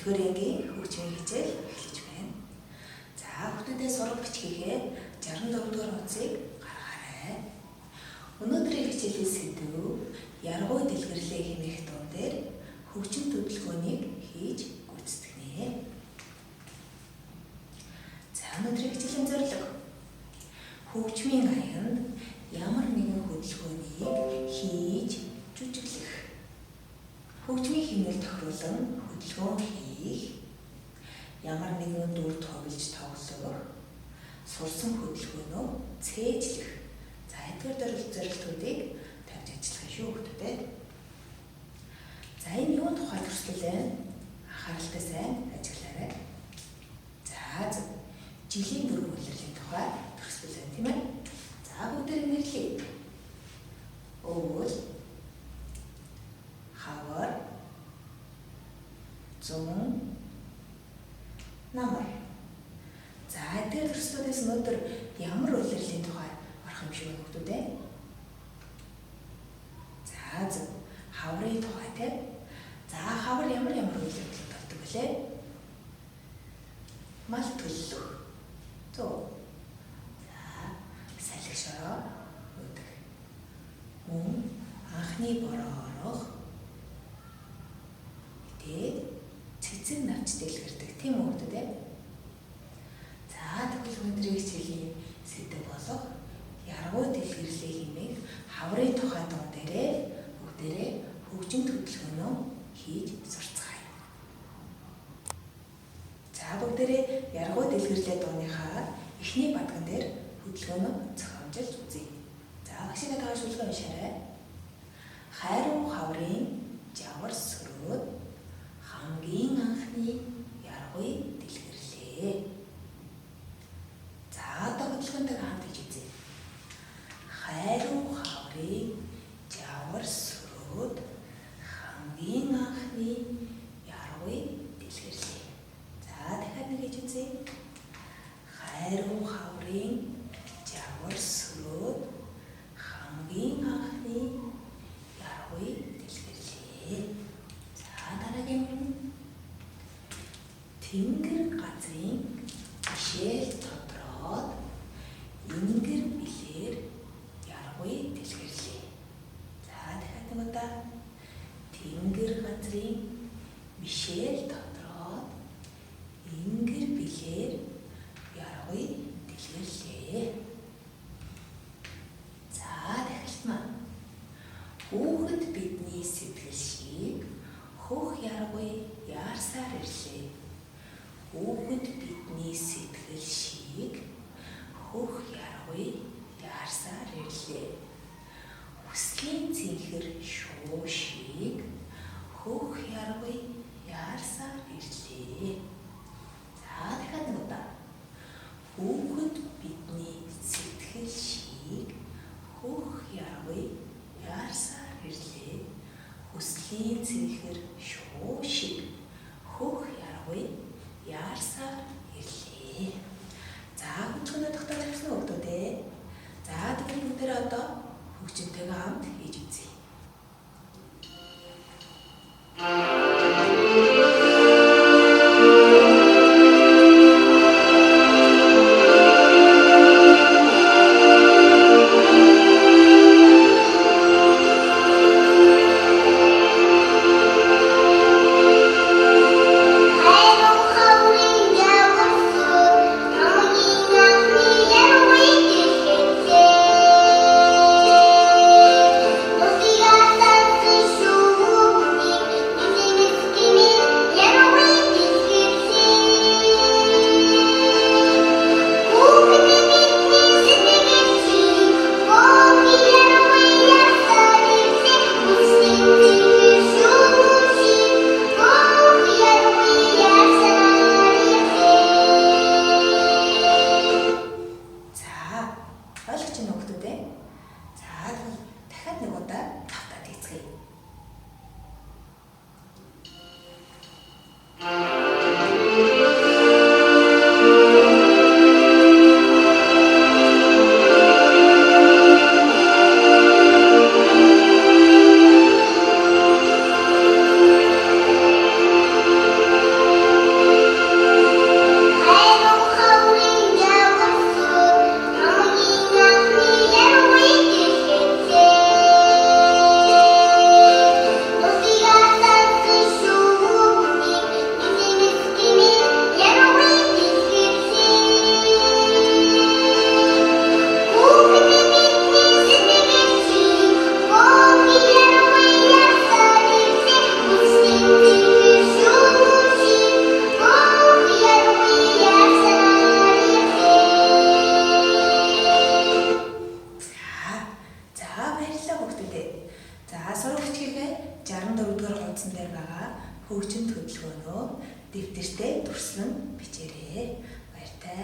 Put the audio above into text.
1-р ангийн хөгжмийн хичээл эхэлж байна. За хүүхдүүдээ сурах бичгийг 64 дугаар унцыг гаргаарай. Өнөөдрийн хичээлийн сэдэв яргуй дэлгэрлээ хэмээх дуун дээр хөгжим төлөвлөгөөнийг хийж гүйцэтгэнэ. За өнөөдрийн хичээлийн зорилго хөгжмийн аянд ямар нэгэн хөдөлгөөнийг хийж жүжиглэх. Хөгжмийн хэмнэл тохируулан хөдөлгөөн хийх, ямар нэгэн дүр тоглож тоглох, сурсан хөдөлгөөнөө цээжлэх. За эдгээр зорилтуудыг тавьж ажиллах шүү хүүхдүүд. За энэ юуны тухай төрслөлөө анхааралтай сайн ажиглаарай. За жилийн дөрвөн улирлын тухай төрслөлөө тийм ээ. За бүгдээр нэрлэе. Өвөл, хавар, зун, намар. За эдгээр төрслүүдээс өнөөдөр ямар улирлын тухай орох юм шиг байна хүүхдүүд ээ. За хаврын тухай тийм. За хавар ямар улирлыг тогтдог вүлээ? Мал төллөх. Зөв. За салхи шороо үүдэх. Мөн анхны бороо орох. Тэгээд цэцэг навч дэлгэрдэг тийм үү хүүхдүүд ээ. За тэгвэл өнөөдрийн хичээлийн сэдэв болох яргуй дэлгэрлээ хэмээх хаврын тухай дуун дээрээ бүгдээрээ хөгжим төлөвлөгөөнөө хийж сурцгаая. За бүгдээрээ яргуй дэлгэрлээ дууныхаа эхний бадган дээр хөдөлгөөнөө зохиомжилж үзье. За багшийн таашуулгын уншаарай. Хайруу хаврын жавар сөрөөд хамгийн анхны яргуй дэлгэрлээ. За одоо хөдөлгөөнтэй хамт хийж үзье. Хайруу хаврын жавар сөрөөд хамгийн анхны яргуй дэлгэрлээ. За дахиад нэг хийж үзье. Хайруу хаврын жавар сөрөөд хамгийн анхны яргуй дэлгэрлээ. За дараагийн нь тэнгэр газрын бишэл тодроод ингэр билээр яргуй дэлгэрлээ. За дахиад нэг удаа тэнгэр газрын бишэл тодроод ингэр билээр яргуй дэлгэрлээ. За дахилт маань хүүхэд бидний сэтгэл шиг хөх яргуй яарсаар ирлээ. Хүүхэд бидний сэтгэл шиг хөх яргуй яарсаар ирлээ. Хүслийн цэнхэр шуу шиг хөх яргуй яарсаар ирлээ. За дахиад нэг удаа. Хүүхэд бидний сэтгэл шиг хөх яргуй яарсаар ирлээ. Хүслийн цэнхэр шуу шиг хөх яргуй яарсаар ирлээ. За хөдөлгөөнөө тогтоож авсан уу хүүхдүүд ээ? За тэгвэл бүгдээрээ одоо хөгжимтэйгээ хамт хийж үзье. Хайруу хаврын За сурах бичгийн 64 дугаар хуудсан дээр байгаа хөгжим хөдөлгөөнөө дэвтэртээ туршлан бичээрэй. Баяртай.